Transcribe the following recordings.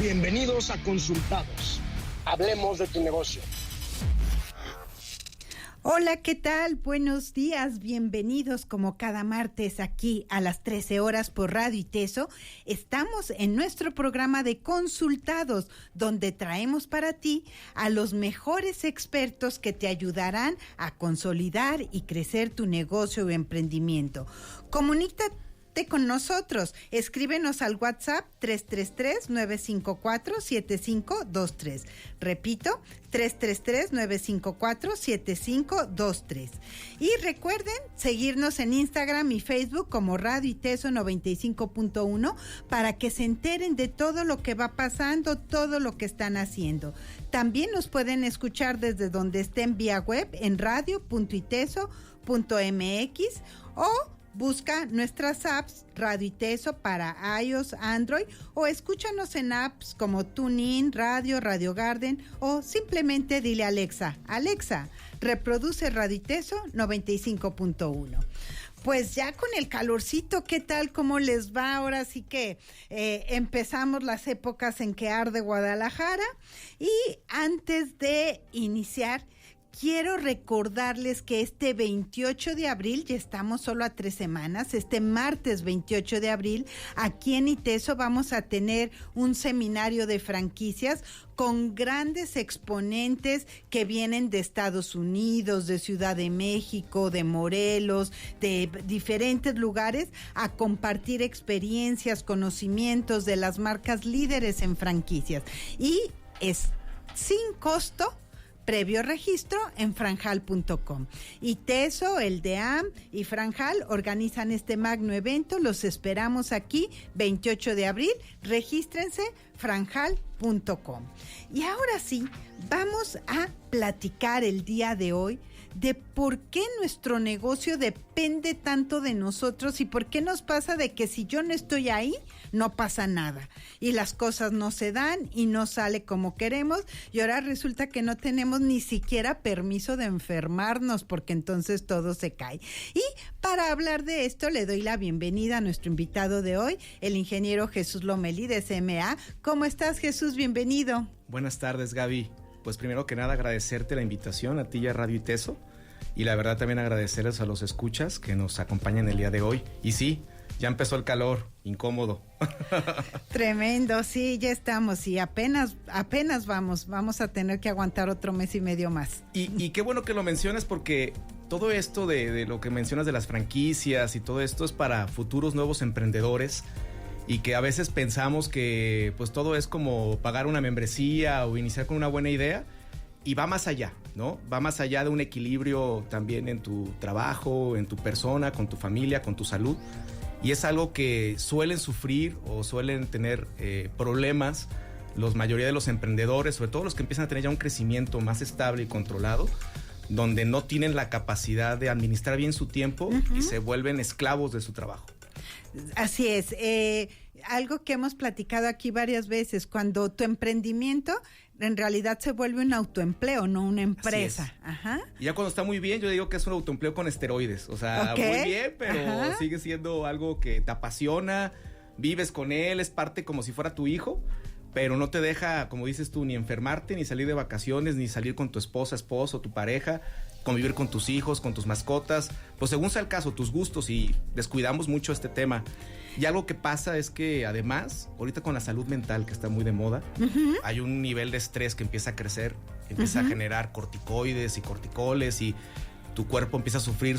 Bienvenidos a Consultados. Hablemos de tu negocio. Hola, ¿qué tal? Buenos días, bienvenidos como cada martes aquí a las 13 horas por Radio ITESO. Estamos en nuestro programa de Consultados, donde traemos para ti a los mejores expertos que te ayudarán a consolidar y crecer tu negocio o emprendimiento. Comunícate con nosotros, escríbenos al WhatsApp 333-954-7523. Repito, 333-954-7523. Y recuerden seguirnos en Instagram y Facebook como Radio ITESO 95.1 para que se enteren de todo lo que va pasando, todo lo que están haciendo. También nos pueden escuchar desde donde estén vía web en radio.iteso.mx o busca nuestras apps Radio ITESO para iOS, Android o escúchanos en apps como TuneIn, Radio Garden o simplemente dile a Alexa, reproduce Radio ITESO 95.1. Pues ya con el calorcito, ¿qué tal? ¿Cómo les va? Ahora sí que empezamos las épocas en que arde Guadalajara y antes de iniciar, quiero recordarles que este 28 de abril, ya estamos solo a 3 semanas, este martes 28 de abril, aquí en ITESO vamos a tener un seminario de franquicias con grandes exponentes que vienen de Estados Unidos, de Ciudad de México, de Morelos, de diferentes lugares, a compartir experiencias, conocimientos de las marcas líderes en franquicias. Y es sin costo, previo registro en franjal.com. ITESO, el DEAM y Franjal organizan este magno evento. Los esperamos aquí, 28 de abril. Regístrense, franjal.com. Y ahora sí, vamos a platicar el día de hoy de por qué nuestro negocio depende tanto de nosotros y por qué nos pasa de que si yo no estoy ahí, no pasa nada y las cosas no se dan y no sale como queremos y ahora resulta que no tenemos ni siquiera permiso de enfermarnos porque entonces todo se cae. Y para hablar de esto le doy la bienvenida a nuestro invitado de hoy, el ingeniero Jesús Lomelí de CMA. ¿Cómo estás, Jesús? Bienvenido. Buenas tardes, Gaby. Pues primero que nada agradecerte la invitación a ti y a Radio ITESO y la verdad también agradecerles a los escuchas que nos acompañan el día de hoy. Y sí, ya empezó el calor, incómodo. Tremendo, sí, ya estamos y apenas vamos a tener que aguantar otro mes y medio más. Y qué bueno que lo mencionas porque todo esto de lo que mencionas de las franquicias y todo esto es para futuros nuevos emprendedores y que a veces pensamos que pues todo es como pagar una membresía o iniciar con una buena idea y va más allá, ¿no? Va más allá de un equilibrio también en tu trabajo, en tu persona, con tu familia, con tu salud. Y es algo que suelen sufrir o suelen tener problemas la mayoría de los emprendedores, sobre todo los que empiezan a tener ya un crecimiento más estable y controlado, donde no tienen la capacidad de administrar bien su tiempo y se vuelven esclavos de su trabajo. Así es, algo que hemos platicado aquí varias veces, cuando tu emprendimiento en realidad se vuelve un autoempleo, no una empresa. Ajá. Y ya cuando está muy bien, yo digo que es un autoempleo con esteroides, o sea, muy bien, pero sigue siendo algo que te apasiona, vives con él, es parte como si fuera tu hijo, pero no te deja, como dices tú, ni enfermarte, ni salir de vacaciones, ni salir con tu esposa, esposo, tu pareja, convivir con tus hijos, con tus mascotas, pues según sea el caso, tus gustos, y descuidamos mucho este tema. Y algo que pasa es que además, ahorita con la salud mental que está muy de moda, hay un nivel de estrés que empieza a crecer, empieza a generar corticoides y corticoles y tu cuerpo empieza a sufrir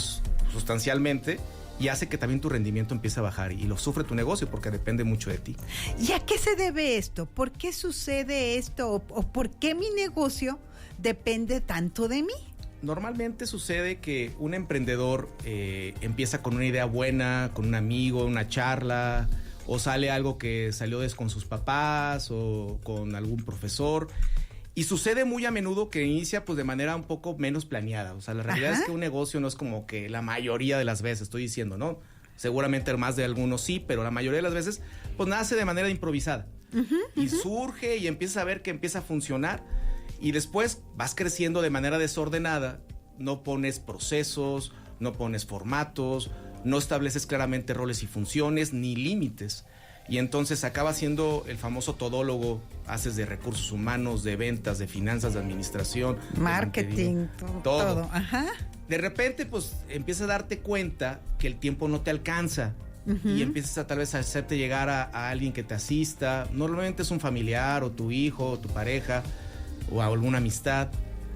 sustancialmente y hace que también tu rendimiento empiece a bajar y lo sufre tu negocio porque depende mucho de ti. ¿Y a qué se debe esto? ¿Por qué sucede esto? ¿O por qué mi negocio depende tanto de mí? Normalmente sucede que un emprendedor empieza con una idea buena, con un amigo, una charla, o sale algo que salió con sus papás o con algún profesor. Y sucede muy a menudo que inicia pues de manera un poco menos planeada. O sea, la realidad es que un negocio no es como que la mayoría de las veces, estoy diciendo, ¿no? Seguramente más de algunos sí, pero la mayoría de las veces pues nace de manera improvisada. Y surge y empiezas a ver que empieza a funcionar. Y después vas creciendo de manera desordenada, no pones procesos, no pones formatos, no estableces claramente roles y funciones, ni límites. y entonces acaba siendo el famoso todólogo, haces de recursos humanos, de ventas, de finanzas, de administración, marketing, todo. Ajá. De repente, pues, empiezas a darte cuenta que el tiempo no te alcanza. Y empiezas a tal vez a hacerte llegar a alguien que te asista. Normalmente es un familiar, o tu hijo, o tu pareja, o alguna amistad.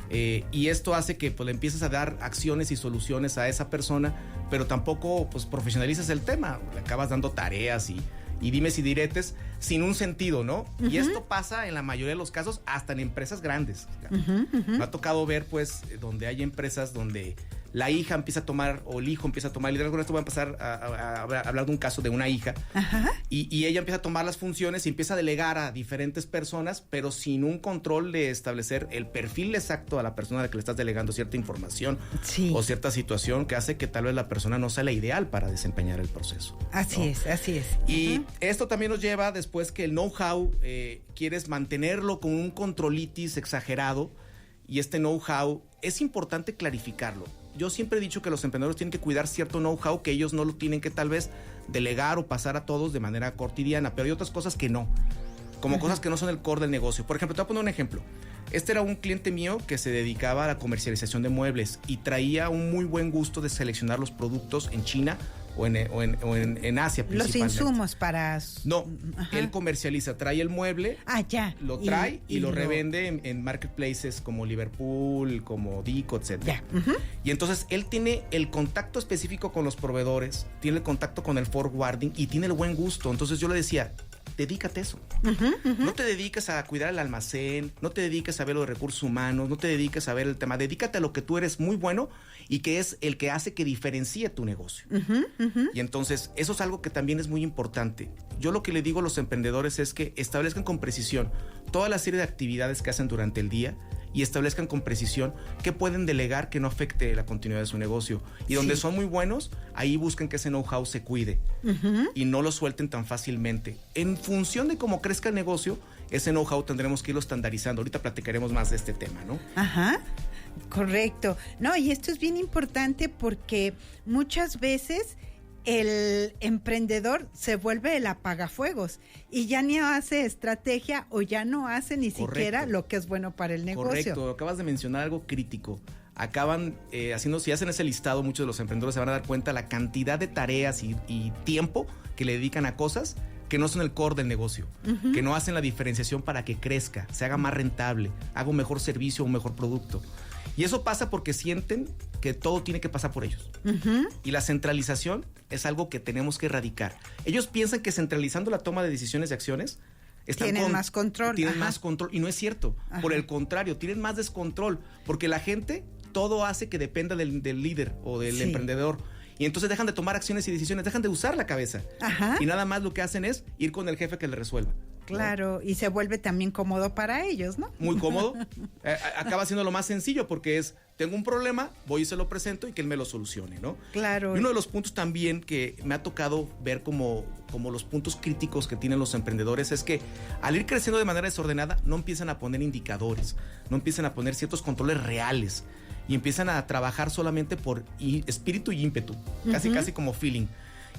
Y esto hace que pues, le empieces a dar acciones y soluciones a esa persona, pero tampoco pues, profesionalizas el tema. Le acabas dando tareas y dimes y diretes sin un sentido, ¿no? Y esto pasa en la mayoría de los casos hasta en empresas grandes. Me ha tocado ver, pues, donde hay empresas donde la hija empieza a tomar, o el hijo empieza a tomar liderazgo. Con esto voy a empezar a hablar de un caso de una hija. Y ella empieza a tomar las funciones y empieza a delegar a diferentes personas, pero sin un control de establecer el perfil exacto a la persona a la que le estás delegando cierta información o cierta situación que hace que tal vez la persona no sea la ideal para desempeñar el proceso. Así es. Y esto también nos lleva después que el know-how quieres mantenerlo con un controlitis exagerado, y este know-how es importante clarificarlo. Yo siempre he dicho que los emprendedores tienen que cuidar cierto know-how que ellos no lo tienen que tal vez delegar o pasar a todos de manera cotidiana, pero hay otras cosas que no, como cosas que no son el core del negocio. Por ejemplo, te voy a poner un ejemplo. Este era un cliente mío que se dedicaba a la comercialización de muebles y traía un muy buen gusto de seleccionar los productos en China o en Asia principalmente. Los insumos para... No, él comercializa, trae el mueble, lo trae y lo revende en marketplaces como Liverpool, como Dico, etc. Y entonces él tiene el contacto específico con los proveedores, tiene el contacto con el forwarding y tiene el buen gusto. Entonces yo le decía, dedícate a eso. No te dediques a cuidar el almacén, no te dediques a ver los recursos humanos, no te dediques a ver el tema, dedícate a lo que tú eres muy bueno y que es el que hace que diferencie tu negocio. Y entonces eso es algo que también es muy importante. Yo lo que le digo a los emprendedores es que establezcan con precisión toda la serie de actividades que hacen durante el día y establezcan con precisión qué pueden delegar que no afecte la continuidad de su negocio. Y donde son muy buenos, ahí busquen que ese know-how se cuide y no lo suelten tan fácilmente. En función de cómo crezca el negocio, ese know-how tendremos que irlo estandarizando. Ahorita platicaremos más de este tema, ¿no? Correcto. No, y esto es bien importante porque muchas veces el emprendedor se vuelve el apagafuegos y ya ni hace estrategia o ya no hace ni siquiera lo que es bueno para el negocio. Correcto, acabas de mencionar algo crítico. Acaban haciendo, si hacen ese listado, muchos de los emprendedores se van a dar cuenta la cantidad de tareas y tiempo que le dedican a cosas que no son el core del negocio, que no hacen la diferenciación para que crezca, se haga más rentable, haga un mejor servicio, un mejor producto. Y eso pasa porque sienten que todo tiene que pasar por ellos. Y la centralización es algo que tenemos que erradicar. Ellos piensan que centralizando la toma de decisiones y acciones tienen más control. Tienen más control, y no es cierto. Por el contrario, tienen más descontrol, porque la gente todo hace que dependa del líder o del emprendedor. Y entonces dejan de tomar acciones y decisiones, dejan de usar la cabeza. Y nada más lo que hacen es ir con el jefe que le resuelva. Claro, ¿no? Y se vuelve también cómodo para ellos, ¿no? Muy cómodo. Acaba siendo lo más sencillo porque es, tengo un problema, voy y se lo presento y que él me lo solucione, ¿no? Claro. Y uno de los puntos también que me ha tocado ver como los puntos críticos que tienen los emprendedores es que al ir creciendo de manera desordenada no empiezan a poner indicadores, no empiezan a poner ciertos controles reales y empiezan a trabajar solamente por espíritu y ímpetu, casi como feeling.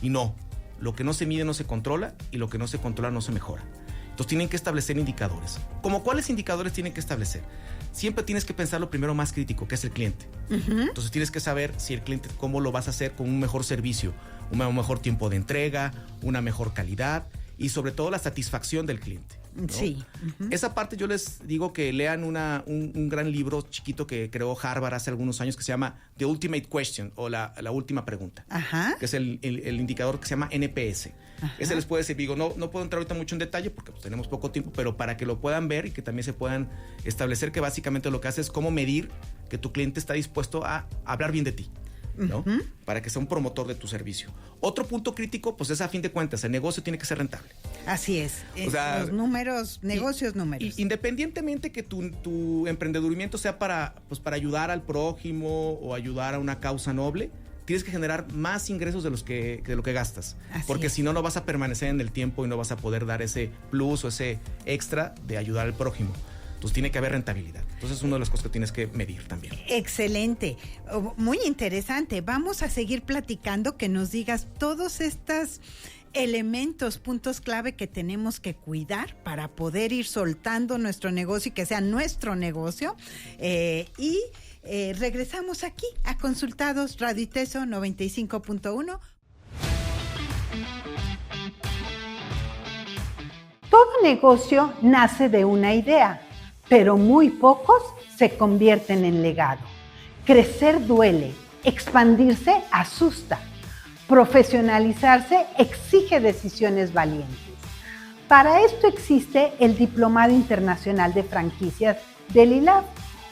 Y no, lo que no se mide no se controla y lo que no se controla no se mejora. Entonces tienen que establecer indicadores. ¿Cómo cuáles indicadores tienen que establecer? Siempre tienes que pensar lo primero más crítico, que es el cliente. Entonces tienes que saber si el cliente, cómo lo vas a hacer con un mejor servicio, un mejor tiempo de entrega, una mejor calidad y sobre todo la satisfacción del cliente, ¿no? Sí. Esa parte yo les digo que lean un gran libro chiquito que creó Harvard hace algunos años que se llama The Ultimate Question o la última pregunta, que es el indicador que se llama NPS. Ese les puede servir. No puedo entrar ahorita mucho en detalle porque pues, tenemos poco tiempo, pero para que lo puedan ver y que también se puedan establecer que básicamente lo que hace es cómo medir que tu cliente está dispuesto a hablar bien de ti, ¿no? Para que sea un promotor de tu servicio. Otro punto crítico, pues es a fin de cuentas, el negocio tiene que ser rentable. Así es. O sea, los números, números. Independientemente que tu emprendimiento sea para ayudar al prójimo o ayudar a una causa noble, tienes que generar más ingresos de lo que gastas. Porque si no, no vas a permanecer en el tiempo y no vas a poder dar ese plus o ese extra de ayudar al prójimo. Entonces tiene que haber rentabilidad. Entonces es una de las cosas que tienes que medir también. Excelente, muy interesante. Vamos a seguir platicando, que nos digas todas estas elementos, puntos clave que tenemos que cuidar para poder ir soltando nuestro negocio y que sea nuestro negocio. Regresamos aquí a Consultados Radio ITESO 95.1. Todo negocio nace de una idea, pero muy pocos se convierten en legado. Crecer duele, expandirse asusta, profesionalizarse exige decisiones valientes. Para esto existe el Diplomado Internacional de Franquicias del ILAF,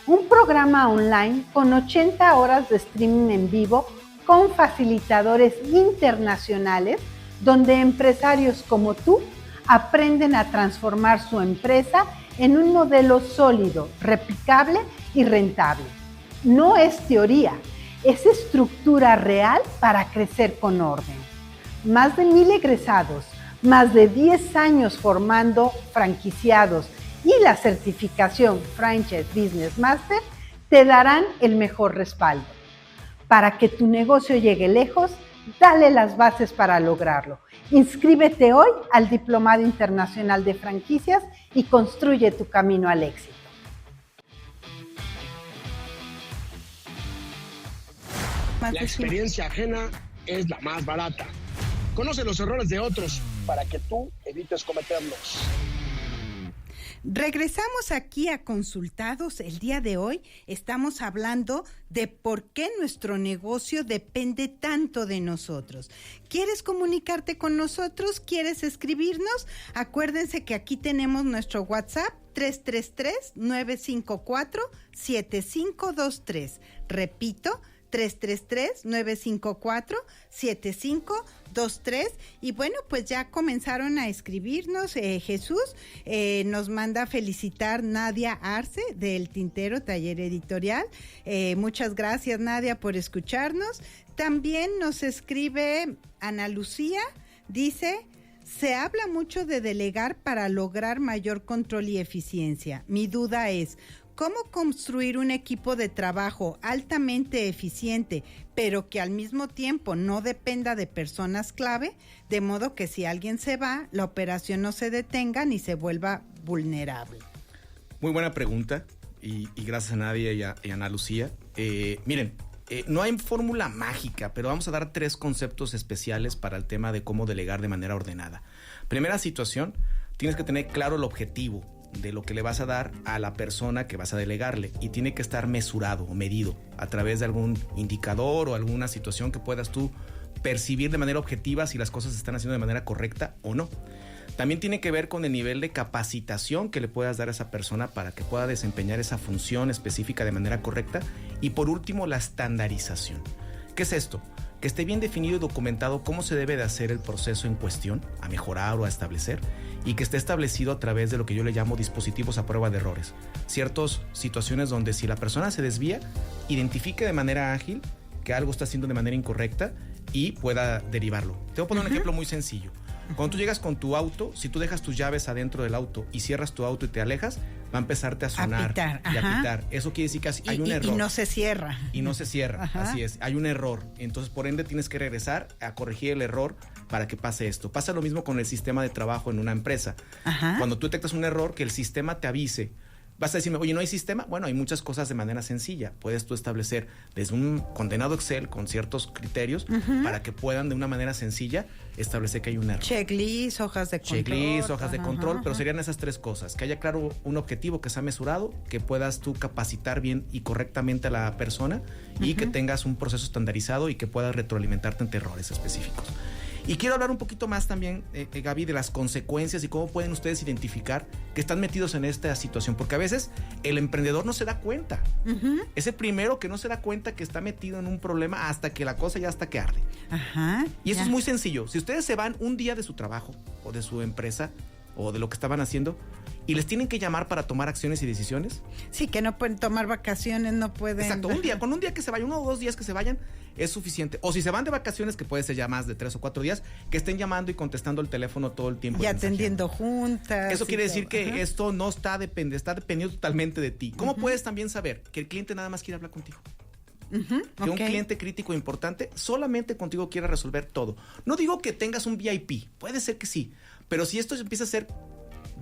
un programa online con 80 horas de streaming en vivo con facilitadores internacionales donde empresarios como tú aprenden a transformar su empresa en un modelo sólido, replicable y rentable. No es teoría, es estructura real para crecer con orden. Más de 1,000 egresados, más de 10 años formando franquiciados y la certificación Franchise Business Master te darán el mejor respaldo. Para que tu negocio llegue lejos, dale las bases para lograrlo. Inscríbete hoy al Diplomado Internacional de Franquicias y construye tu camino al éxito. La experiencia ajena es la más barata. Conoce los errores de otros para que tú evites cometerlos. Regresamos aquí a Consultados. El día de hoy estamos hablando de por qué nuestro negocio depende tanto de nosotros. ¿Quieres comunicarte con nosotros? ¿Quieres escribirnos? Acuérdense que aquí tenemos nuestro WhatsApp 333-954-7523. Repito, 333-954-7523. Y bueno, pues ya comenzaron a escribirnos. Jesús nos manda a felicitar Nadia Arce del Tintero Taller Editorial. Muchas gracias, Nadia, por escucharnos. También nos escribe Ana Lucía, dice: se habla mucho de delegar para lograr mayor control y eficiencia. Mi duda es: ¿cómo construir un equipo de trabajo altamente eficiente, pero que al mismo tiempo no dependa de personas clave, de modo que si alguien se va, la operación no se detenga ni se vuelva vulnerable? Muy buena pregunta y gracias a Nadia y a Ana Lucía. Miren, no hay fórmula mágica, pero vamos a dar 3 conceptos especiales para el tema de cómo delegar de manera ordenada. Primera situación, tienes que tener claro el objetivo de lo que le vas a dar a la persona que vas a delegarle y tiene que estar mesurado o medido a través de algún indicador o alguna situación que puedas tú percibir de manera objetiva si las cosas se están haciendo de manera correcta o no. También tiene que ver con el nivel de capacitación que le puedas dar a esa persona para que pueda desempeñar esa función específica de manera correcta. Y por último, la estandarización. ¿Qué es esto? Que esté bien definido y documentado cómo se debe de hacer el proceso en cuestión, a mejorar o a establecer, y que esté establecido a través de lo que yo le llamo dispositivos a prueba de errores. Ciertas situaciones donde si la persona se desvía, identifique de manera ágil que algo está haciendo de manera incorrecta y pueda derivarlo. Te voy a poner un ejemplo muy sencillo. Cuando tú llegas con tu auto, si tú dejas tus llaves adentro del auto y cierras tu auto y te alejas, va a empezarte a sonar y a pitar. Eso quiere decir que hay un error. Y no se cierra. Y no se cierra, así es. Hay un error. Entonces, por ende, tienes que regresar a corregir el error para que pase esto. Pasa lo mismo con el sistema de trabajo en una empresa. Cuando tú detectas un error, que el sistema te avise. Vas a decirme, oye, ¿no hay sistema? Bueno, hay muchas cosas de manera sencilla. Puedes tú establecer desde un condenado Excel con ciertos criterios para que puedan de una manera sencilla establecer que hay un error. Checklist, hojas de control. Checklist, hojas de control, pero serían esas 3 cosas. Que haya claro un objetivo que sea mesurado, que puedas tú capacitar bien y correctamente a la persona y que tengas un proceso estandarizado y que puedas retroalimentarte ante errores específicos. Y quiero hablar un poquito más también, Gaby, de las consecuencias y cómo pueden ustedes identificar que están metidos en esta situación. Porque a veces el emprendedor no se da cuenta. Es el primero que no se da cuenta que está metido en un problema hasta que la cosa ya está que arde. Y eso es muy sencillo. Si ustedes se van un día de su trabajo o de su empresa o de lo que estaban haciendo y les tienen que llamar para tomar acciones y decisiones. Sí, que no pueden tomar vacaciones, no pueden. Exacto, con un día que se vayan, 1 o 2 días que se vayan, es suficiente. O si se van de vacaciones, que puede ser ya más de 3 o 4 días, que estén llamando y contestando el teléfono todo el tiempo. Y atendiendo juntas. Eso quiere decir que esto no está dependiendo totalmente de ti. ¿Cómo puedes también saber que el cliente nada más quiere hablar contigo? Que un cliente crítico importante solamente contigo quiera resolver todo. No digo que tengas un VIP, puede ser que sí, pero si esto empieza a ser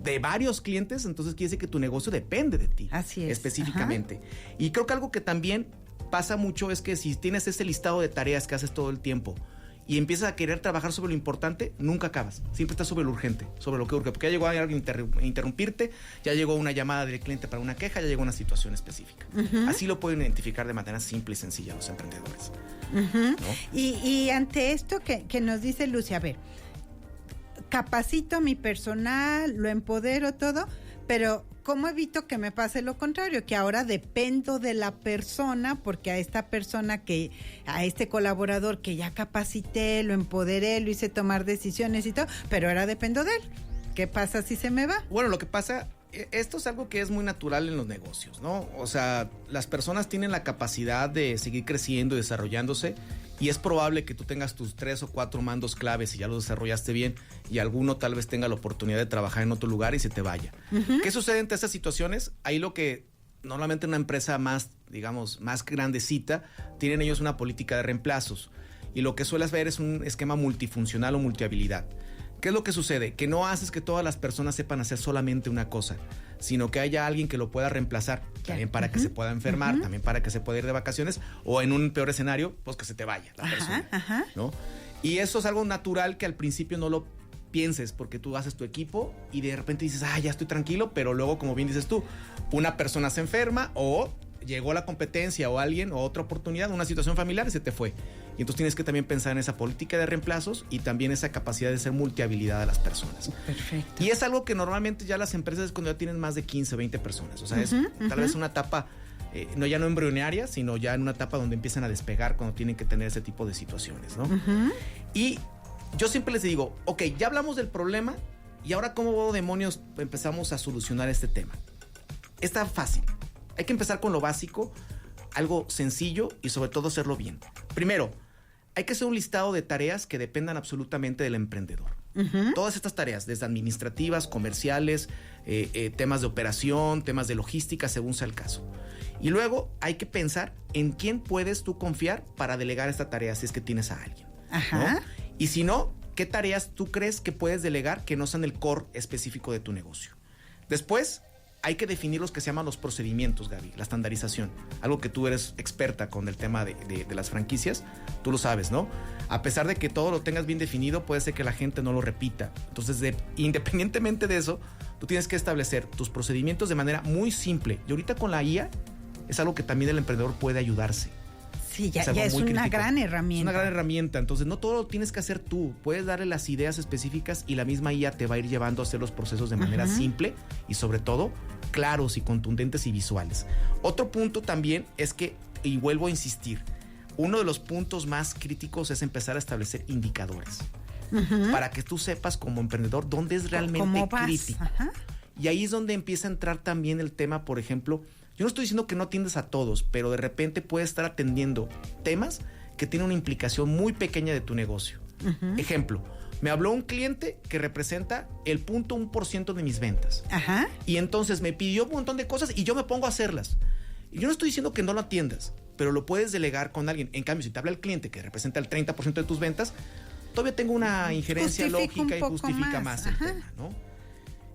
de varios clientes, entonces quiere decir que tu negocio depende de ti. Así es. Específicamente. Y creo que algo que también pasa mucho es que si tienes ese listado de tareas que haces todo el tiempo y empiezas a querer trabajar sobre lo importante, nunca acabas. Siempre estás sobre lo urgente, sobre lo que urge. Porque ya llegó alguien a interrumpirte, ya llegó una llamada del cliente para una queja, ya llegó una situación específica. Así lo pueden identificar de manera simple y sencilla los emprendedores. ¿No? Y ante esto que nos dice Lucy, a ver, capacito a mi personal, lo empodero todo, pero ¿cómo evito que me pase lo contrario? Que ahora dependo de la persona, porque a esta persona a este colaborador que ya capacité, lo empoderé, lo hice tomar decisiones y todo, pero ahora dependo de él. ¿Qué pasa si se me va? Bueno, lo que pasa, esto es algo que es muy natural en los negocios, ¿no? O sea, las personas tienen la capacidad de seguir creciendo y desarrollándose, y es probable que tú tengas tus 3 o 4 mandos claves y ya los desarrollaste bien, y alguno tal vez tenga la oportunidad de trabajar en otro lugar y se te vaya. ¿Qué sucede ante estas situaciones? Ahí lo que normalmente una empresa más, digamos, más grandecita, tienen ellos una política de reemplazos, y lo que sueles ver es un esquema multifuncional o multihabilidad. ¿Qué es lo que sucede? Que no haces que todas las personas sepan hacer solamente una cosa, sino que haya alguien que lo pueda reemplazar, también para que se pueda enfermar, también para que se pueda ir de vacaciones, o en un peor escenario, pues que se te vaya la persona, ¿no? Y eso es algo natural que al principio no lo pienses, porque tú haces tu equipo y de repente dices, ya estoy tranquilo, pero luego, como bien dices tú, una persona se enferma o llegó la competencia o alguien o otra oportunidad, una situación familiar y se te fue. Y entonces tienes que también pensar en esa política de reemplazos y también esa capacidad de ser multihabilidad de las personas. Perfecto. Y es algo que normalmente ya las empresas es cuando ya tienen más de 15 o 20 personas. O sea, es tal vez una etapa, ya no embrionaria, sino ya en una etapa donde empiezan a despegar cuando tienen que tener ese tipo de situaciones, ¿no? Y yo siempre les digo, ok, ya hablamos del problema y ahora ¿cómo demonios empezamos a solucionar este tema? Está fácil. Hay que empezar con lo básico, algo sencillo y sobre todo hacerlo bien. Primero, hay que hacer un listado de tareas que dependan absolutamente del emprendedor. Todas estas tareas, desde administrativas, comerciales, temas de operación, temas de logística, según sea el caso. Y luego hay que pensar en quién puedes tú confiar para delegar esta tarea si es que tienes a alguien, ¿no? Y si no, ¿qué tareas tú crees que puedes delegar que no sean el core específico de tu negocio? Después, hay que definir los que se llaman los procedimientos, Gaby, la estandarización. Algo que tú eres experta con el tema de las franquicias, tú lo sabes, ¿no? A pesar de que todo lo tengas bien definido, puede ser que la gente no lo repita. Entonces, independientemente de eso, tú tienes que establecer tus procedimientos de manera muy simple. Y ahorita con la IA es algo que también el emprendedor puede ayudarse. Sí, ya es una gran herramienta. Es una gran herramienta, entonces no todo lo tienes que hacer tú. Puedes darle las ideas específicas y la misma IA te va a ir llevando a hacer los procesos de manera simple y sobre todo claros y contundentes y visuales. Otro punto también es que, y vuelvo a insistir, uno de los puntos más críticos es empezar a establecer indicadores para que tú sepas como emprendedor dónde es realmente crítico. Y ahí es donde empieza a entrar también el tema, por ejemplo, yo no estoy diciendo que no atiendas a todos, pero de repente puedes estar atendiendo temas que tienen una implicación muy pequeña de tu negocio. Ejemplo, me habló un cliente que representa el 0.1% de mis ventas. Y entonces me pidió un montón de cosas y yo me pongo a hacerlas. Y yo no estoy diciendo que no lo atiendas, pero lo puedes delegar con alguien. En cambio, si te habla el cliente que representa el 30% de tus ventas, todavía tengo una injerencia lógica y justifica más el tema, ¿no?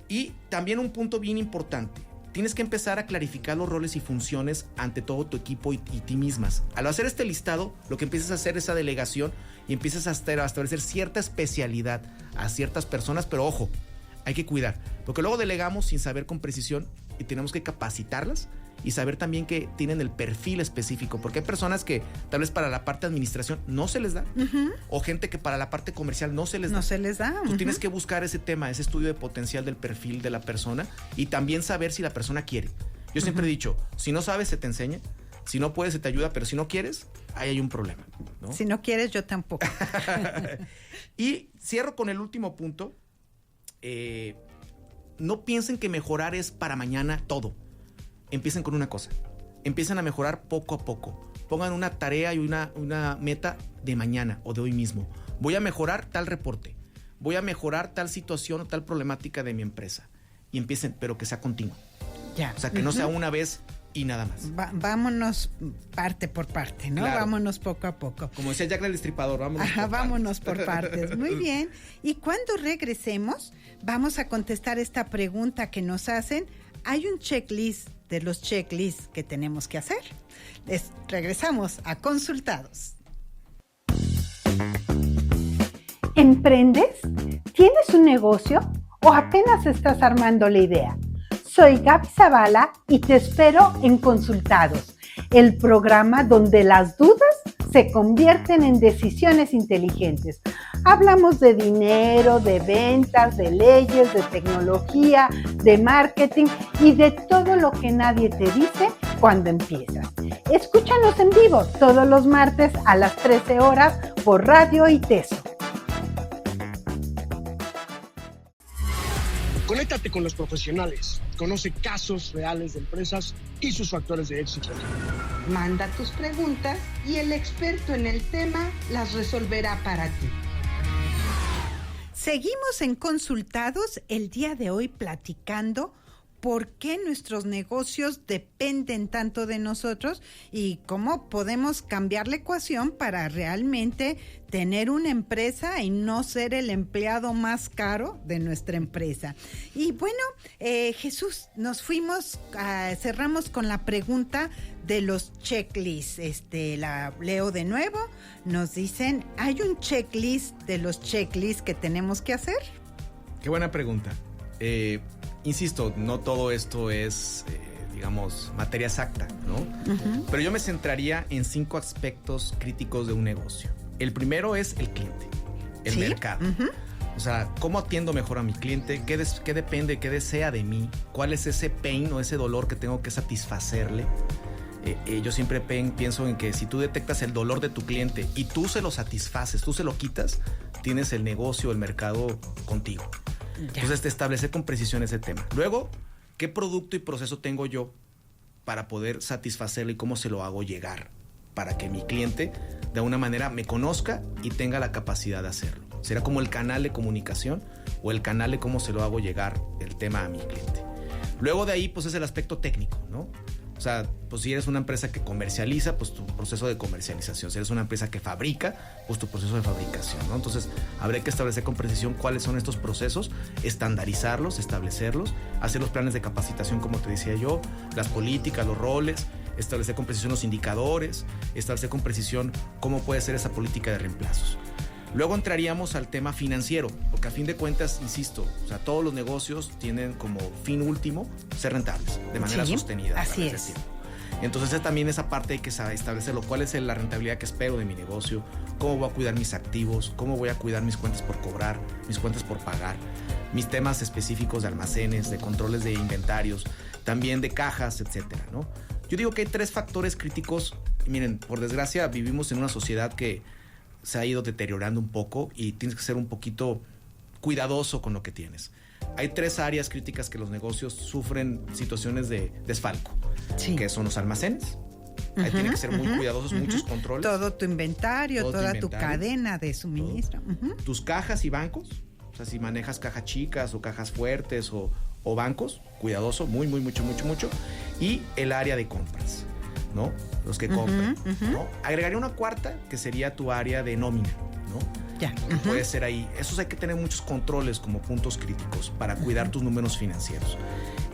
Y también un punto bien importante. Tienes que empezar a clarificar los roles y funciones ante todo tu equipo y ti mismas. Al hacer este listado, lo que empiezas a hacer es esa delegación y empiezas a establecer cierta especialidad a ciertas personas, pero ojo, hay que cuidar, porque luego delegamos sin saber con precisión y tenemos que capacitarlas y saber también que tienen el perfil específico, porque hay personas que tal vez para la parte de administración no se les da, o gente que para la parte comercial no se les da. Tú tienes que buscar ese tema, ese estudio de potencial del perfil de la persona y también saber si la persona quiere. Yo siempre he dicho, si no sabes, se te enseña, si no puedes, se te ayuda, pero si no quieres, ahí hay un problema, ¿no? Si no quieres, yo tampoco. Y cierro con el último punto. No piensen que mejorar es para mañana todo. Empiecen con una cosa. Empiecen a mejorar poco a poco. Pongan una tarea y una meta de mañana o de hoy mismo. Voy a mejorar tal reporte. Voy a mejorar tal situación o tal problemática de mi empresa. Y empiecen, pero que sea continuo. O sea, que no sea una vez y nada más. Vámonos parte por parte, ¿no? Claro. Vámonos poco a poco. Como decía Jack el Destripador, vámonos por partes. Muy bien. Y cuando regresemos, vamos a contestar esta pregunta que nos hacen. Hay un checklist de los checklists que tenemos que hacer. Regresamos a Consultados. ¿Emprendes? ¿Tienes un negocio? ¿O apenas estás armando la idea? Soy Gaby Zavala y te espero en Consultados, el programa donde las dudas se convierten en decisiones inteligentes. Hablamos de dinero, de ventas, de leyes, de tecnología, de marketing y de todo lo que nadie te dice cuando empiezas. Escúchanos en vivo todos los martes a las 13 horas por Radio ITESO. Conéctate con los profesionales. Conoce casos reales de empresas y sus factores de éxito. Manda tus preguntas y el experto en el tema las resolverá para ti. Seguimos en Consultados el día de hoy platicando por qué nuestros negocios dependen tanto de nosotros y cómo podemos cambiar la ecuación para realmente tener una empresa y no ser el empleado más caro de nuestra empresa. Y bueno, Jesús, nos fuimos, cerramos con la pregunta de los checklists. La leo de nuevo. Nos dicen, ¿hay un checklist de los checklists que tenemos que hacer? Qué buena pregunta. Insisto, no todo esto es, digamos, materia exacta, ¿no? Uh-huh. Pero yo me centraría en 5 aspectos críticos de un negocio. El primero es el cliente, el mercado. Uh-huh. O sea, ¿cómo atiendo mejor a mi cliente? ¿Qué depende, qué desea de mí? ¿Cuál es ese pain o ese dolor que tengo que satisfacerle? Yo siempre pienso en que si tú detectas el dolor de tu cliente y tú se lo satisfaces, tú se lo quitas, tienes el negocio, el mercado contigo. Ya. Entonces, establecer con precisión ese tema. Luego, ¿qué producto y proceso tengo yo para poder satisfacerlo y cómo se lo hago llegar? Para que mi cliente, de alguna manera, me conozca y tenga la capacidad de hacerlo. Será como el canal de comunicación o el canal de cómo se lo hago llegar el tema a mi cliente. Luego de ahí, pues es el aspecto técnico, ¿no? O sea, pues si eres una empresa que comercializa, pues tu proceso de comercialización. Si eres una empresa que fabrica, pues tu proceso de fabricación, ¿no? Entonces, habría que establecer con precisión cuáles son estos procesos, estandarizarlos, establecerlos, hacer los planes de capacitación, como te decía yo, las políticas, los roles, establecer con precisión los indicadores, establecer con precisión cómo puede ser esa política de reemplazos. Luego entraríamos al tema financiero, porque a fin de cuentas, insisto, o sea, todos los negocios tienen como fin último ser rentables, de manera sostenida. Así es. Entonces también esa parte hay que establecerlo, cuál es la rentabilidad que espero de mi negocio, cómo voy a cuidar mis activos, cómo voy a cuidar mis cuentas por cobrar, mis cuentas por pagar, mis temas específicos de almacenes, de controles de inventarios, también de cajas, etcétera, ¿no? Yo digo que hay 3 factores críticos. Miren, por desgracia vivimos en una sociedad que se ha ido deteriorando un poco y tienes que ser un poquito cuidadoso con lo que tienes. Hay 3 áreas críticas que los negocios sufren situaciones de desfalco, que son los almacenes. Ahí tienen que ser muy cuidadosos, muchos controles. Todo tu inventario, toda tu cadena de suministro. Tus cajas y bancos, o sea, si manejas cajas chicas o cajas fuertes o bancos, cuidadoso, mucho. Y el área de compras, ¿no? Los que compran, ¿no? Agregaría una cuarta que sería tu área de nómina, ¿no? Ya. Puede ser ahí. Esos hay que tener muchos controles como puntos críticos para cuidar tus números financieros.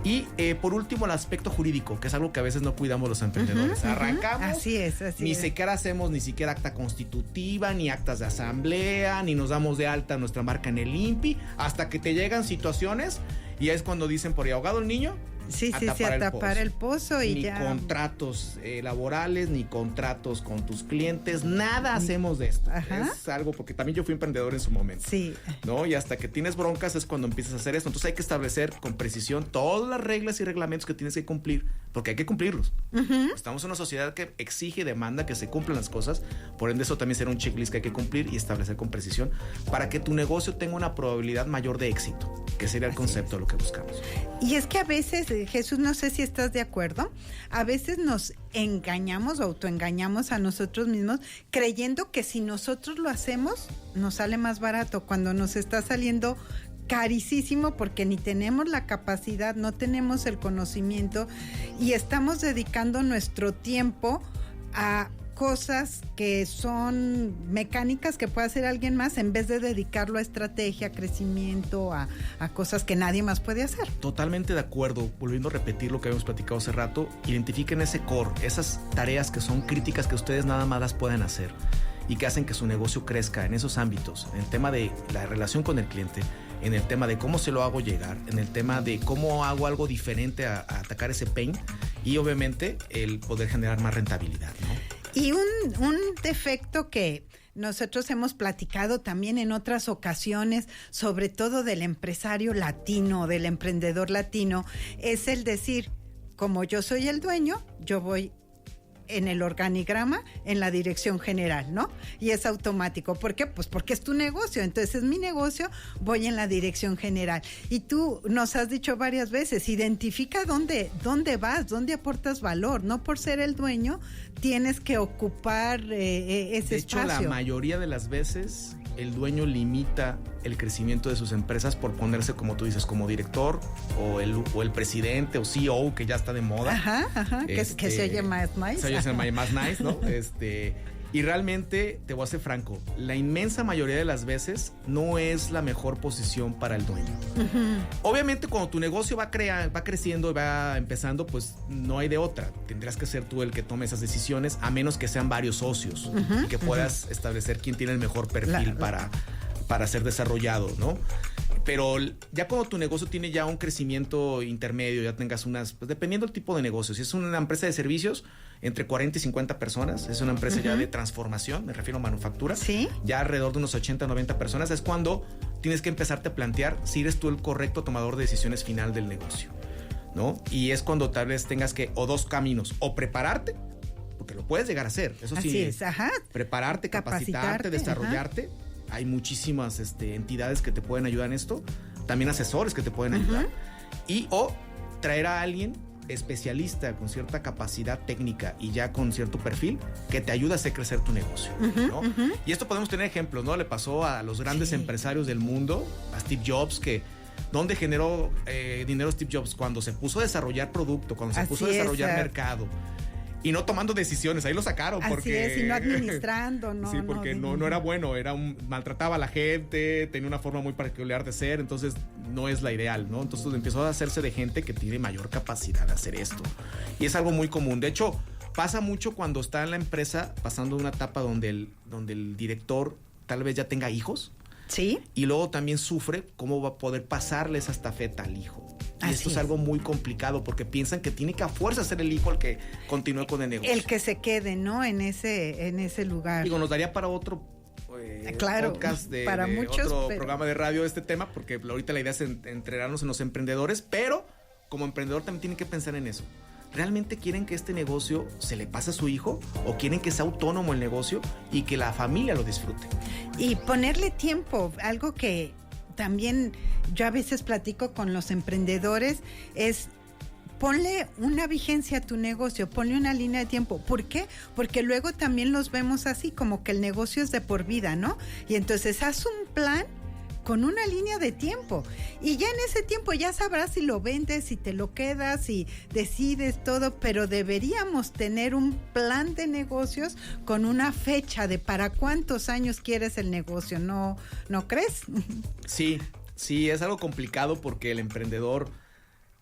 Y por último, el aspecto jurídico, que es algo que a veces no cuidamos los emprendedores. Arrancamos. Así es. Ni siquiera hacemos ni siquiera acta constitutiva, ni actas de asamblea, ni nos damos de alta nuestra marca en el INPI, hasta que te llegan situaciones y es cuando dicen por ahí, ahogado el niño. Sí, a tapar el pozo y ni ya. Ni contratos laborales, ni contratos con tus clientes, nada hacemos de esto. Ajá. Es algo, porque también yo fui emprendedor en su momento. Sí. ¿No? Y hasta que tienes broncas es cuando empiezas a hacer esto. Entonces hay que establecer con precisión todas las reglas y reglamentos que tienes que cumplir, porque hay que cumplirlos. Estamos en una sociedad que exige y demanda que se cumplan las cosas, por ende eso también será un checklist que hay que cumplir y establecer con precisión para que tu negocio tenga una probabilidad mayor de éxito, que sería el concepto de lo que buscamos. Y es que a veces, Jesús, no sé si estás de acuerdo, a veces nos engañamos o autoengañamos a nosotros mismos creyendo que si nosotros lo hacemos nos sale más barato cuando nos está saliendo carísimo porque ni tenemos la capacidad, no tenemos el conocimiento y estamos dedicando nuestro tiempo a cosas que son mecánicas que puede hacer alguien más en vez de dedicarlo a estrategia, crecimiento, a cosas que nadie más puede hacer. Totalmente de acuerdo. Volviendo a repetir lo que habíamos platicado hace rato, identifiquen ese core, esas tareas que son críticas que ustedes nada más las pueden hacer y que hacen que su negocio crezca en esos ámbitos, en el tema de la relación con el cliente, en el tema de cómo se lo hago llegar, en el tema de cómo hago algo diferente a atacar ese pain y obviamente el poder generar más rentabilidad, ¿no? Y un defecto que nosotros hemos platicado también en otras ocasiones, sobre todo del empresario latino, del emprendedor latino, es el decir, como yo soy el dueño, yo voy en el organigrama, en la dirección general, ¿no? Y es automático. ¿Por qué? Pues porque es tu negocio. Entonces es mi negocio, voy en la dirección general. Y tú nos has dicho varias veces, identifica dónde vas, dónde aportas valor. No por ser el dueño tienes que ocupar ese espacio. De hecho, la mayoría de las veces el dueño limita el crecimiento de sus empresas por ponerse, como tú dices, como director o el presidente o CEO, que ya está de moda. Ajá, que se oye más nice. Se oye más nice, ¿no? Y realmente, te voy a ser franco, la inmensa mayoría de las veces no es la mejor posición para el dueño. Uh-huh. Obviamente, cuando tu negocio va creciendo y va empezando, pues no hay de otra. Tendrás que ser tú el que tome esas decisiones, a menos que sean varios socios, uh-huh, y que puedas establecer quién tiene el mejor perfil para ser desarrollado, ¿no? Pero ya cuando tu negocio tiene ya un crecimiento intermedio, ya tengas pues dependiendo del tipo de negocio, si es una empresa de servicios, entre 40 y 50 personas, es una empresa ya de transformación, me refiero a manufactura, ¿sí? Ya alrededor de unos 80, 90 personas, es cuando tienes que empezarte a plantear si eres tú el correcto tomador de decisiones final del negocio, ¿no? Y es cuando tal vez tengas o dos caminos, o prepararte, porque lo puedes llegar a hacer, eso sí, así es, ajá. Prepararte, capacitarte, desarrollarte. Ajá. Hay muchísimas entidades que te pueden ayudar en esto, también asesores que te pueden ayudar, o traer a alguien especialista con cierta capacidad técnica y ya con cierto perfil que te ayuda a hacer crecer tu negocio, ¿no? Y esto podemos tener ejemplos, ¿no? Le pasó a los grandes empresarios del mundo, a Steve Jobs, ¿dónde generó dinero Steve Jobs? Cuando se puso a desarrollar producto, cuando se puso a desarrollar mercado. Y no tomando decisiones, ahí lo sacaron. Así porque es, y no administrando, ¿no? Sí, porque no era bueno, maltrataba a la gente, tenía una forma muy peculiar de ser, entonces no es la ideal, ¿no? Entonces empezó a hacerse de gente que tiene mayor capacidad de hacer esto. Y es algo muy común. De hecho, pasa mucho cuando está en la empresa pasando una etapa donde el director tal vez ya tenga hijos. Sí. Y luego también sufre cómo va a poder pasarle esa estafeta al hijo. Y esto es algo muy complicado porque piensan que tiene que a fuerza ser el hijo el que continúe con el negocio. El que se quede, ¿no? En ese lugar. Digo, nos daría para otro podcast para muchos, otro programa de radio este tema, porque ahorita la idea es entrenarnos en los emprendedores, pero como emprendedor también tienen que pensar en eso. ¿Realmente quieren que este negocio se le pase a su hijo o quieren que sea autónomo el negocio y que la familia lo disfrute? Y ponerle tiempo, algo que también yo a veces platico con los emprendedores, es ponle una vigencia a tu negocio, ponle una línea de tiempo. ¿Por qué? Porque luego también los vemos así, como que el negocio es de por vida, ¿no? Y entonces haz un plan con una línea de tiempo y ya en ese tiempo ya sabrás si lo vendes, si te lo quedas, si decides todo, pero deberíamos tener un plan de negocios con una fecha de para cuántos años quieres el negocio, ¿no crees? Sí, es algo complicado porque el emprendedor,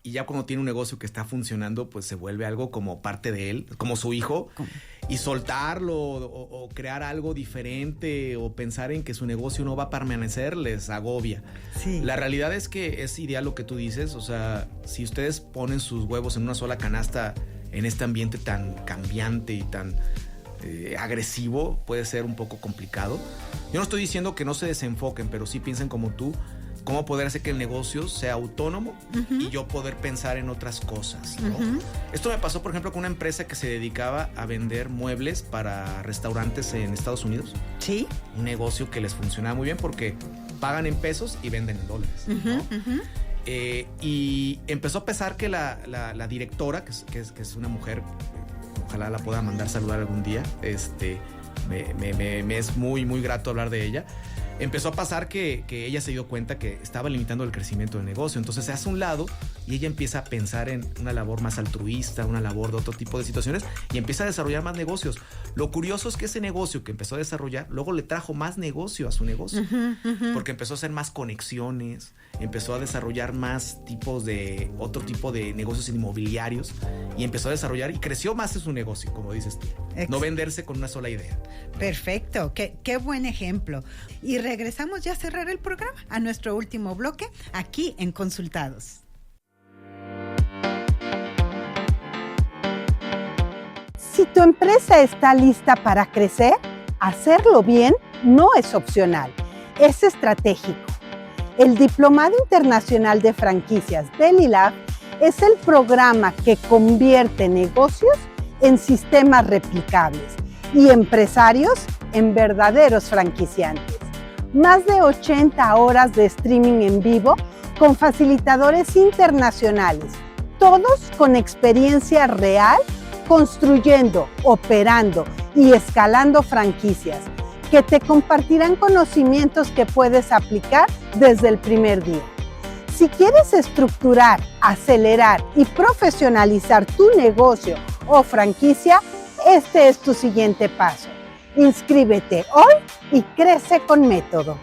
y ya cuando tiene un negocio que está funcionando, pues se vuelve algo como parte de él, como su hijo. ¿Cómo? Y soltarlo o crear algo diferente o pensar en que su negocio no va a permanecer les agobia. Sí. La realidad es que es ideal lo que tú dices, o sea, si ustedes ponen sus huevos en una sola canasta en este ambiente tan cambiante y tan agresivo, puede ser un poco complicado. Yo no estoy diciendo que no se desenfoquen, pero sí piensen como tú, cómo poder hacer que el negocio sea autónomo y yo poder pensar en otras cosas, ¿no? Esto me pasó, por ejemplo, con una empresa que se dedicaba a vender muebles para restaurantes en Estados Unidos. Sí. Un negocio que les funcionaba muy bien porque pagan en pesos y venden en dólares, ¿no? Y empezó a pesar que la directora, que es una mujer, ojalá la pueda mandar saludar algún día, me es muy, muy grato hablar de ella. empezó a pasar que ella se dio cuenta que estaba limitando el crecimiento del negocio. Entonces se hace a un lado y ella empieza a pensar en una labor más altruista, una labor de otro tipo de situaciones, y empieza a desarrollar más negocios. Lo curioso es que ese negocio que empezó a desarrollar luego le trajo más negocio a su negocio, porque empezó a hacer más conexiones, empezó a desarrollar más tipos de otro tipo de negocios inmobiliarios, y empezó a desarrollar y creció más en su negocio, como dices tú. No venderse con una sola idea. Perfecto, qué buen ejemplo. Y regresamos ya a cerrar el programa, a nuestro último bloque, aquí en Consultados. Si tu empresa está lista para crecer, hacerlo bien no es opcional, es estratégico. El Diplomado Internacional de Franquicias Belilab es el programa que convierte negocios en sistemas replicables y empresarios en verdaderos franquiciantes. Más de 80 horas de streaming en vivo con facilitadores internacionales, todos con experiencia real, construyendo, operando y escalando franquicias, que te compartirán conocimientos que puedes aplicar desde el primer día. Si quieres estructurar, acelerar y profesionalizar tu negocio o franquicia, este es tu siguiente paso. Inscríbete hoy y crece con método.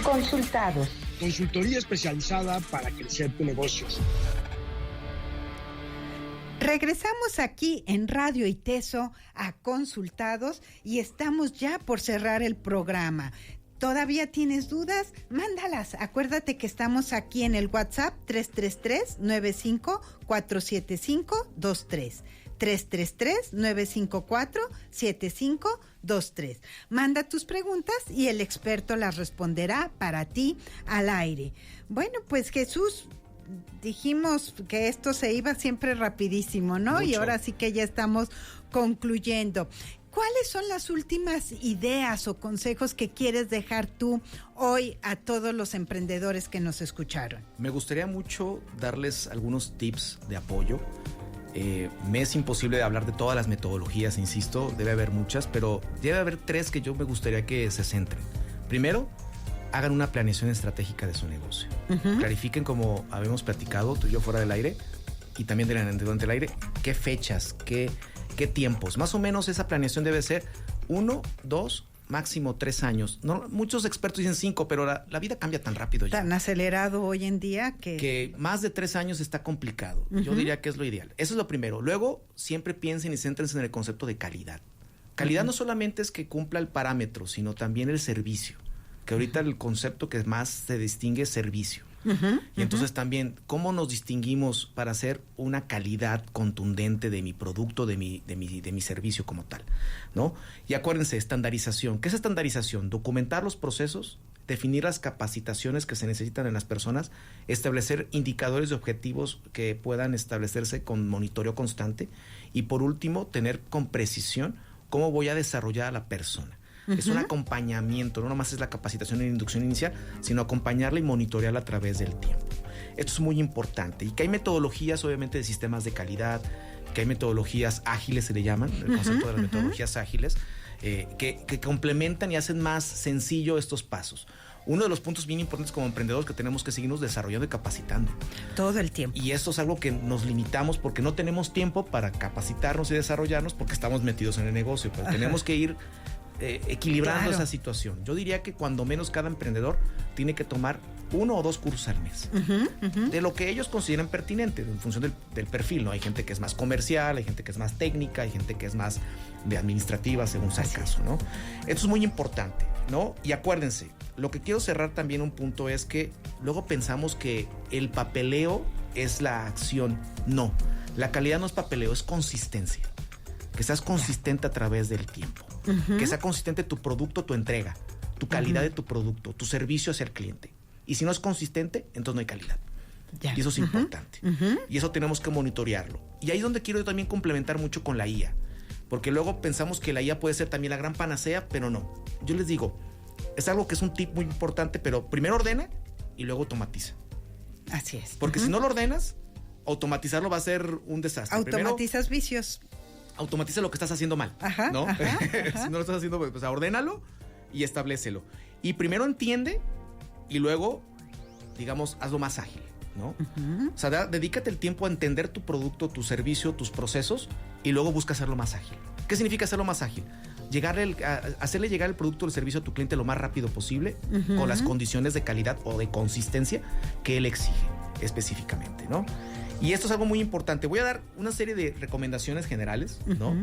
Consultados. Consultoría especializada para crecer tu negocio. Regresamos aquí en Radio ITESO a Consultados y estamos ya por cerrar el programa. ¿Todavía tienes dudas? Mándalas. Acuérdate que estamos aquí en el WhatsApp 333-9547523. 333-954-7523. Manda tus preguntas y el experto las responderá para ti al aire. Bueno, pues Jesús, dijimos que esto se iba siempre rapidísimo, ¿no? Mucho. Y ahora sí que ya estamos concluyendo. ¿Cuáles son las últimas ideas o consejos que quieres dejar tú hoy a todos los emprendedores que nos escucharon? Me gustaría mucho darles algunos tips de apoyo. Me es imposible hablar de todas las metodologías, insisto, debe haber muchas, pero debe haber 3 que yo me gustaría que se centren. Primero, hagan una planeación estratégica de su negocio. Clarifiquen, como habíamos platicado tú y yo fuera del aire, y también durante el aire, qué fechas, qué tiempos. Más o menos esa planeación debe ser 1, 2, máximo 3 años. No, muchos expertos dicen 5, pero la vida cambia tan rápido ya. Tan acelerado hoy en día que más de 3 años está complicado. Yo diría que es lo ideal. Eso es lo primero. Luego, siempre piensen y céntrense en el concepto de calidad. Calidad no solamente es que cumpla el parámetro, sino también el servicio. Que ahorita el concepto que más se distingue es servicio. Y entonces también, ¿cómo nos distinguimos para hacer una calidad contundente de mi producto, de mi servicio como tal, ¿no? Y acuérdense, estandarización. ¿Qué es estandarización? Documentar los procesos, definir las capacitaciones que se necesitan en las personas, establecer indicadores de objetivos que puedan establecerse con monitoreo constante, y por último, tener con precisión cómo voy a desarrollar a la persona. Es un acompañamiento, no nomás es la capacitación en inducción inicial, sino acompañarla y monitorearla a través del tiempo. Esto es muy importante, y que hay metodologías obviamente de sistemas de calidad, que hay metodologías ágiles, se le llaman, el concepto de las metodologías ágiles, que complementan y hacen más sencillo estos pasos. Uno de los puntos bien importantes como emprendedores que tenemos que seguirnos desarrollando y capacitando. Todo el tiempo. Y esto es algo que nos limitamos porque no tenemos tiempo para capacitarnos y desarrollarnos porque estamos metidos en el negocio, pero tenemos que ir equilibrando esa situación. Yo diría que cuando menos cada emprendedor tiene que tomar 1 o 2 cursos al mes de lo que ellos consideran pertinente en función del perfil, ¿no? Hay gente que es más comercial, hay gente que es más técnica, hay gente que es más de administrativa, según sea el caso, ¿no? Esto es muy importante, ¿no? Y acuérdense, lo que quiero cerrar también un punto es que luego pensamos que el papeleo es la acción. No, la calidad no es papeleo, es consistencia. Que seas consistente a través del tiempo. Que sea consistente tu producto, tu entrega, tu calidad de tu producto, tu servicio hacia el cliente. Y si no es consistente, entonces no hay calidad. Y eso es importante. Y eso tenemos que monitorearlo. Y ahí es donde quiero yo también complementar mucho con la IA. Porque luego pensamos que la IA puede ser también la gran panacea, pero no. Yo les digo, es algo que es un tip muy importante, pero primero ordena y luego automatiza. Así es. Porque si no lo ordenas, automatizarlo va a ser un desastre. Automatizas vicios. automatiza lo que estás haciendo mal, ¿no? Si no lo estás haciendo, pues ordénalo y establécelo. Y primero entiende y luego, digamos, hazlo más ágil, ¿no? O sea, dedícate el tiempo a entender tu producto, tu servicio, tus procesos y luego busca hacerlo más ágil. ¿Qué significa hacerlo más ágil? Hacerle llegar el producto o el servicio a tu cliente lo más rápido posible con las condiciones de calidad o de consistencia que él exige específicamente, ¿no? Y esto es algo muy importante. Voy a dar una serie de recomendaciones generales, ¿no?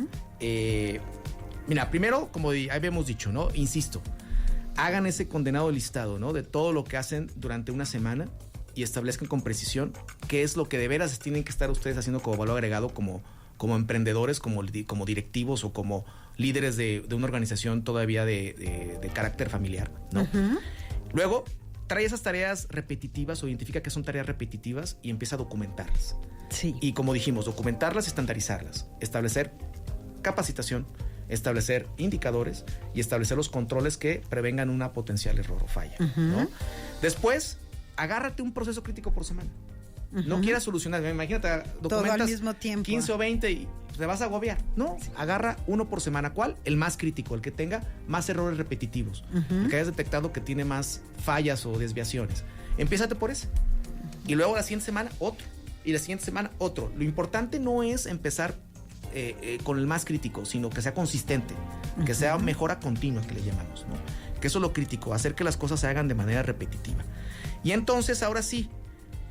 Mira, primero, como habíamos dicho, ¿no? Insisto, hagan ese condenado listado, ¿no? De todo lo que hacen durante una semana y establezcan con precisión qué es lo que de veras tienen que estar ustedes haciendo como valor agregado, como emprendedores, como directivos o como líderes de una organización todavía de carácter familiar, ¿no? Luego, trae esas tareas repetitivas o identifica que son tareas repetitivas y empieza a documentarlas. Sí. Y como dijimos, documentarlas y estandarizarlas. Establecer capacitación, establecer indicadores y establecer los controles que prevengan una potencial error o falla, ¿no? Después, agárrate un proceso crítico por semana. No quieras solucionar, imagínate, documentas todo al mismo tiempo. 15 o 20 y te vas a agobiar. No, agarra uno por semana. ¿Cuál? El más crítico, el que tenga más errores repetitivos, el que hayas detectado que tiene más fallas o desviaciones. Empiézate por ese. Y luego la siguiente semana otro. Y la siguiente semana otro. Lo importante no es empezar con el más crítico, sino que sea consistente, que sea mejora continua, que le llamamos, ¿no? Que eso es lo crítico, hacer que las cosas se hagan de manera repetitiva. Y entonces, ahora sí,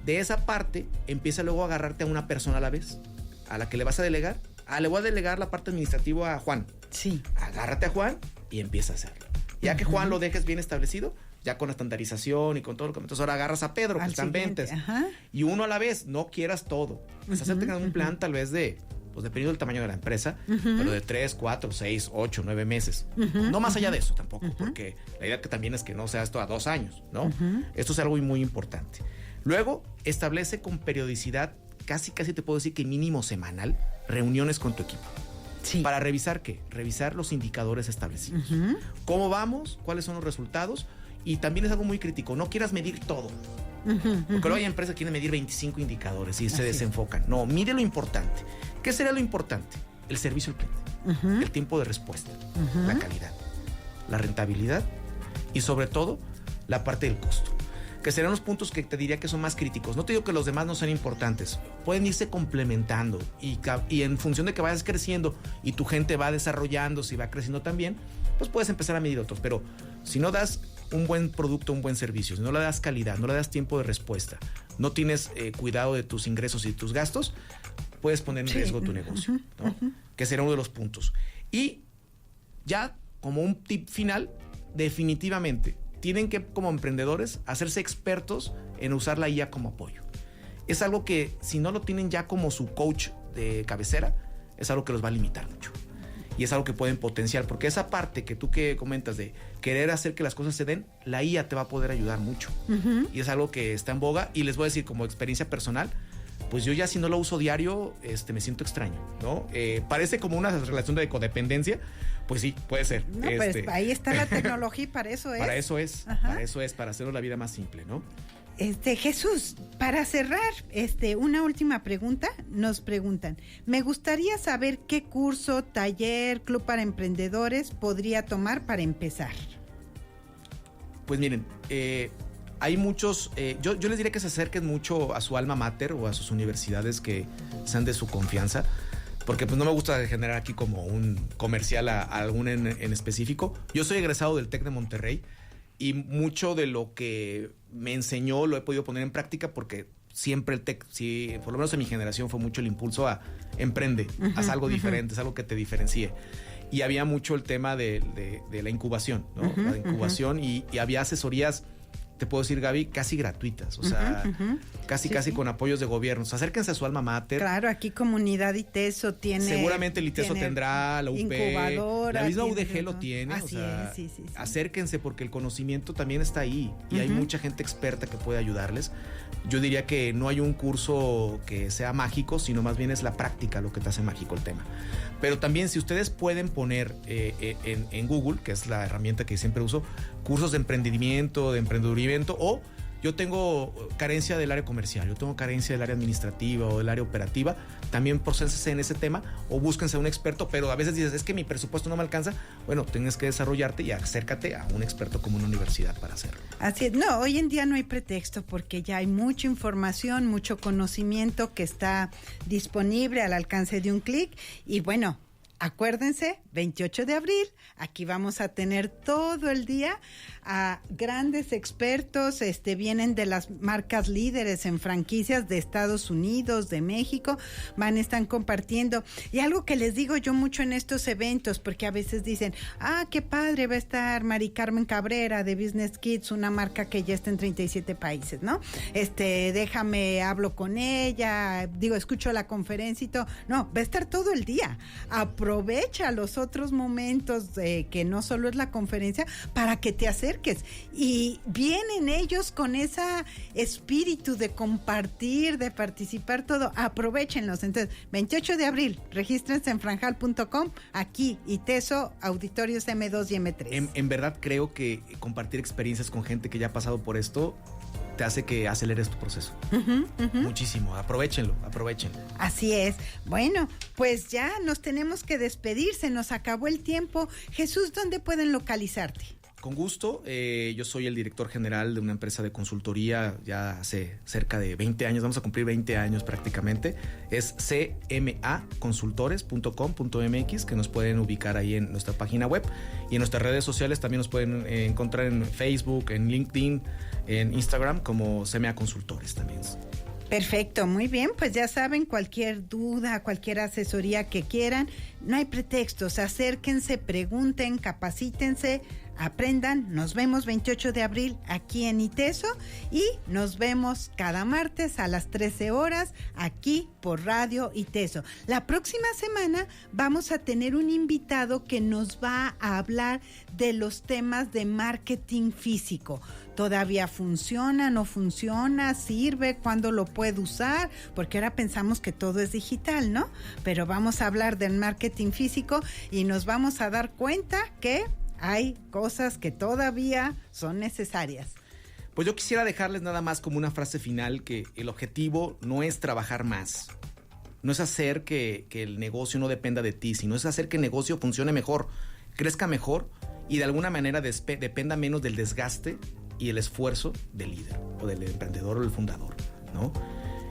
de esa parte, empieza luego a agarrarte a una persona a la vez, a la que le vas a delegar. Le voy a delegar la parte administrativa a Juan. Sí. Agárrate a Juan y empieza a hacerlo. Ya que Juan lo dejes bien establecido, ya con la estandarización y con todo lo que... Entonces ahora agarras a Pedro, que está en ventas. Y uno a la vez, no quieras todo. Pues hacerte un plan tal vez de... Pues dependiendo del tamaño de la empresa, pero de 3, 4, 6, 8, 9 meses. No más allá de eso tampoco, porque la idea que también es que no sea esto a 2 años, ¿no? Esto es algo muy importante. Luego, establece con periodicidad, casi te puedo decir que mínimo semanal, reuniones con tu equipo. Sí. ¿Para revisar qué? Revisar los indicadores establecidos. ¿Cómo vamos? ¿Cuáles son los resultados? Y también es algo muy crítico, no quieras medir todo. Porque luego hay empresas que quieren medir 25 indicadores y se desenfocan. No, mide lo importante. ¿Qué sería lo importante? El servicio al cliente, el tiempo de respuesta, la calidad, la rentabilidad y sobre todo la parte del costo, que serían los puntos que te diría que son más críticos. No te digo que los demás no sean importantes, pueden irse complementando y en función de que vayas creciendo y tu gente va desarrollándose y va creciendo también, pues puedes empezar a medir otros. Pero si no das un buen producto, un buen servicio, si no le das calidad, no le das tiempo de respuesta, no tienes cuidado de tus ingresos y tus gastos, puedes poner en riesgo tu negocio, ¿no? Que será uno de los puntos. Y ya como un tip final, definitivamente tienen que, como emprendedores, hacerse expertos en usar la IA como apoyo. Es algo que, si no lo tienen ya como su coach de cabecera, es algo que los va a limitar mucho. Y es algo que pueden potenciar, porque esa parte que tú que comentas de querer hacer que las cosas se den, la IA te va a poder ayudar mucho. Y es algo que está en boga. Y les voy a decir, como experiencia personal, pues yo ya si no lo uso diario, me siento extraño, ¿no? Parece como una relación de codependencia. Pues sí, puede ser. No, pues ahí está la tecnología y para eso es. Para eso es, para hacernos la vida más simple, ¿no? Jesús, para cerrar, una última pregunta. Nos preguntan, me gustaría saber qué curso, taller, club para emprendedores podría tomar para empezar. Pues miren, hay muchos, yo les diría que se acerquen mucho a su alma mater o a sus universidades que sean de su confianza, porque pues no me gusta generar aquí como un comercial a alguna en específico. Yo soy egresado del TEC de Monterrey y mucho de lo que me enseñó lo he podido poner en práctica porque siempre el TEC, sí, por lo menos en mi generación fue mucho el impulso a emprende, haz algo diferente, haz algo que te diferencie. Y había mucho el tema de la incubación, ¿no? La incubación y había asesorías, te puedo decir, Gaby, casi gratuitas, o sea, casi con apoyos de gobiernos. Acérquense a su alma mater. Claro, aquí Comunidad ITESO tiene... Seguramente el ITESO tendrá, la UP, incubadora, la misma UDG lo tiene. Así o sea, es, sí. Acérquense porque el conocimiento también está ahí y hay mucha gente experta que puede ayudarles. Yo diría que no hay un curso que sea mágico, sino más bien es la práctica lo que te hace mágico el tema. Pero también si ustedes pueden poner en Google, que es la herramienta que siempre uso, cursos de emprendimiento, de emprendedurismo, o yo tengo carencia del área comercial, yo tengo carencia del área administrativa o del área operativa, también procésense en ese tema o búsquense a un experto, pero a veces dices, es que mi presupuesto no me alcanza. Bueno, tienes que desarrollarte y acércate a un experto como una universidad para hacerlo. Así es, no, hoy en día no hay pretexto porque ya hay mucha información, mucho conocimiento que está disponible al alcance de un clic y bueno, acuérdense, 28 de abril, aquí vamos a tener todo el día a grandes expertos, vienen de las marcas líderes en franquicias de Estados Unidos, de México, van a estar compartiendo. Y algo que les digo yo mucho en estos eventos, porque a veces dicen, qué padre, va a estar Mari Carmen Cabrera de Business Kids, una marca que ya está en 37 países, ¿no? Déjame, hablo con ella, escucho la conferencia y todo. No, va a estar todo el día. Aprovecha los otros momentos que no solo es la conferencia para que te acerques y vienen ellos con ese espíritu de compartir, de participar todo, aprovechenlos. Entonces, 28 de abril, regístrense en franjal.com, aquí ITESO, auditorios M2 y M3. En verdad creo que compartir experiencias con gente que ya ha pasado por esto te hace que aceleres tu proceso. Muchísimo, aprovechenlo. Así es. Bueno, pues ya nos tenemos que despedir, se nos acabó el tiempo. Jesús, ¿dónde pueden localizarte? Con gusto, yo soy el director general de una empresa de consultoría ya hace cerca de 20 años, vamos a cumplir 20 años prácticamente, es cmaconsultores.com.mx, que nos pueden ubicar ahí en nuestra página web y en nuestras redes sociales también nos pueden encontrar en Facebook, en LinkedIn, en Instagram como CMA Consultores también. Perfecto, muy bien, pues ya saben, cualquier duda, cualquier asesoría que quieran, no hay pretextos, acérquense, pregunten, capacítense, aprendan. Nos vemos 28 de abril aquí en ITESO y nos vemos cada martes a las 13 horas aquí por Radio ITESO. La próxima semana vamos a tener un invitado que nos va a hablar de los temas de marketing físico. ¿Todavía funciona, no funciona, sirve, cuándo lo puede usar? Porque ahora pensamos que todo es digital, ¿no? Pero vamos a hablar del marketing físico y nos vamos a dar cuenta que hay cosas que todavía son necesarias. Pues yo quisiera dejarles nada más como una frase final, que el objetivo no es trabajar más, no es hacer que el negocio no dependa de ti, sino es hacer que el negocio funcione mejor, crezca mejor y de alguna manera dependa menos del desgaste y el esfuerzo del líder o del emprendedor o del fundador, ¿no?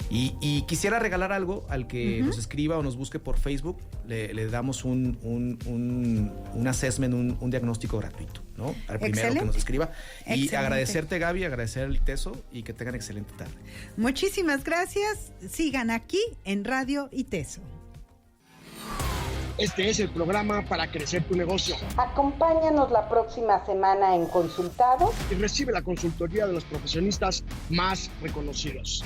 Y quisiera regalar algo al que nos escriba o nos busque por Facebook. Le damos un assessment, un diagnóstico gratuito, ¿no? Al primero que nos escriba. Y agradecerte, Gaby, agradecer al ITESO y que tengan excelente tarde. Muchísimas gracias. Sigan aquí en Radio ITESO. Este es el programa para crecer tu negocio. Acompáñanos la próxima semana en Consultados Y recibe la consultoría de los profesionistas más reconocidos.